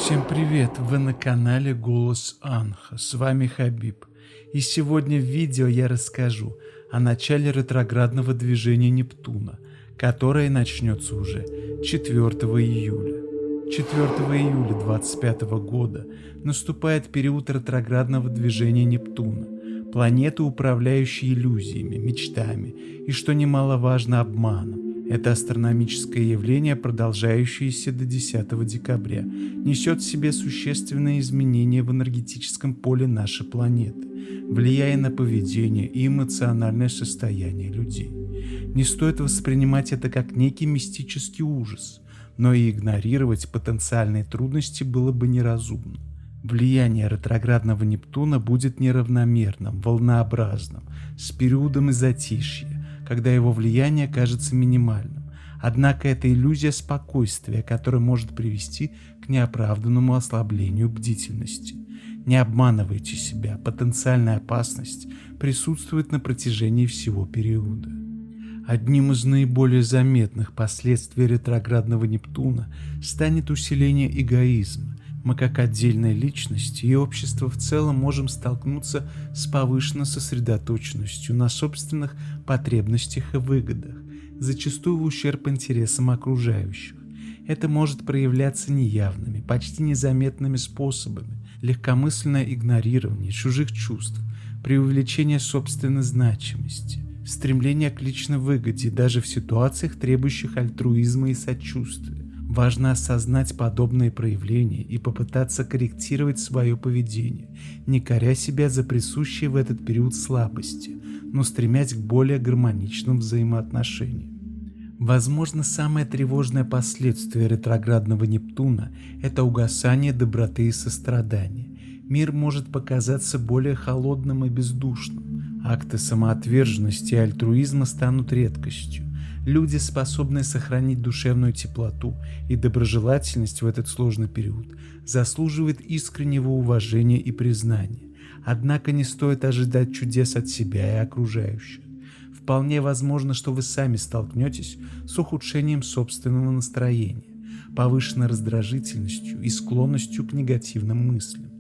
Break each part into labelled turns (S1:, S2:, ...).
S1: Всем привет! Вы на канале Голос Анха. С вами Хабиб. И сегодня в видео я расскажу о начале ретроградного движения Нептуна, которое начнется уже 4 июля. 4 июля 2025 года наступает период ретроградного движения Нептуна, планеты, управляющей иллюзиями, мечтами и, что немаловажно, обманом. Это астрономическое явление, продолжающееся до 10 декабря, несет в себе существенные изменения в энергетическом поле нашей планеты, влияя на поведение и эмоциональное состояние людей. Не стоит воспринимать это как некий мистический ужас, но и игнорировать потенциальные трудности было бы неразумно. Влияние ретроградного Нептуна будет неравномерным, волнообразным, с периодом затишья, когда его влияние кажется минимальным. Однако это иллюзия спокойствия, которая может привести к неоправданному ослаблению бдительности. Не обманывайте себя, потенциальная опасность присутствует на протяжении всего периода. Одним из наиболее заметных последствий ретроградного Нептуна станет усиление эгоизма. Мы, как отдельные личности и общество в целом, можем столкнуться с повышенной сосредоточенностью на собственных потребностях и выгодах, зачастую в ущерб интересам окружающих. Это может проявляться неявными, почти незаметными способами: легкомысленное игнорирование чужих чувств, преувеличение собственной значимости, стремление к личной выгоде даже в ситуациях, требующих альтруизма и сочувствия. Важно осознать подобные проявления и попытаться корректировать свое поведение, не коря себя за присущие в этот период слабости, но стремясь к более гармоничным взаимоотношениям. Возможно, самое тревожное последствие ретроградного Нептуна – это угасание доброты и сострадания. Мир может показаться более холодным и бездушным. Акты самоотверженности и альтруизма станут редкостью. Люди, способные сохранить душевную теплоту и доброжелательность в этот сложный период, заслуживают искреннего уважения и признания. Однако не стоит ожидать чудес от себя и окружающих. Вполне возможно, что вы сами столкнетесь с ухудшением собственного настроения, повышенной раздражительностью и склонностью к негативным мыслям.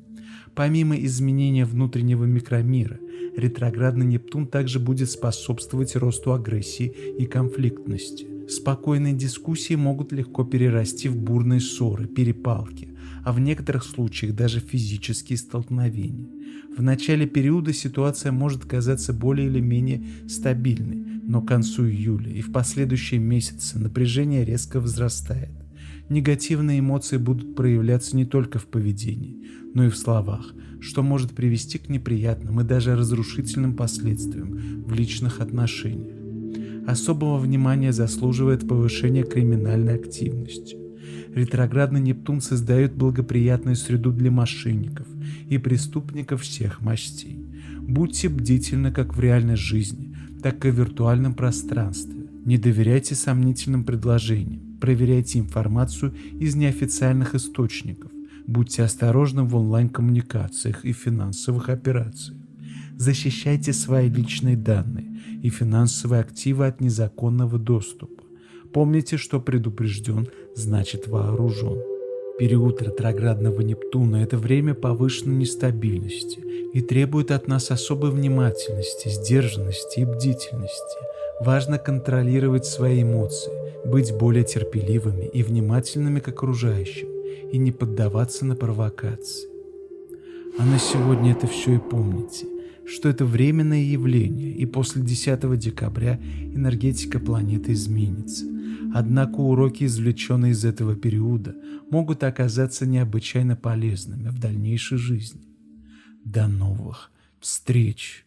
S1: Помимо изменения внутреннего микромира, ретроградный Нептун также будет способствовать росту агрессии и конфликтности. Спокойные дискуссии могут легко перерасти в бурные ссоры, перепалки, а в некоторых случаях даже физические столкновения. В начале периода ситуация может казаться более или менее стабильной, но к концу июля и в последующие месяцы напряжение резко возрастает. Негативные эмоции будут проявляться не только в поведении, но и в словах, что может привести к неприятным и даже разрушительным последствиям в личных отношениях. Особого внимания заслуживает повышение криминальной активности. Ретроградный Нептун создает благоприятную среду для мошенников и преступников всех мастей. Будьте бдительны как в реальной жизни, так и в виртуальном пространстве. Не доверяйте сомнительным предложениям. Проверяйте информацию из неофициальных источников. Будьте осторожны в онлайн-коммуникациях и финансовых операциях. Защищайте свои личные данные и финансовые активы от незаконного доступа. Помните, что предупрежден, значит вооружен. Период ретроградного Нептуна – это время повышенной нестабильности и требует от нас особой внимательности, сдержанности и бдительности. Важно контролировать свои эмоции, быть более терпеливыми и внимательными к окружающим и не поддаваться на провокации. А на сегодня это все, и помните, что это временное явление, и после 10 декабря энергетика планеты изменится. Однако уроки, извлеченные из этого периода, могут оказаться необычайно полезными в дальнейшей жизни. До новых встреч!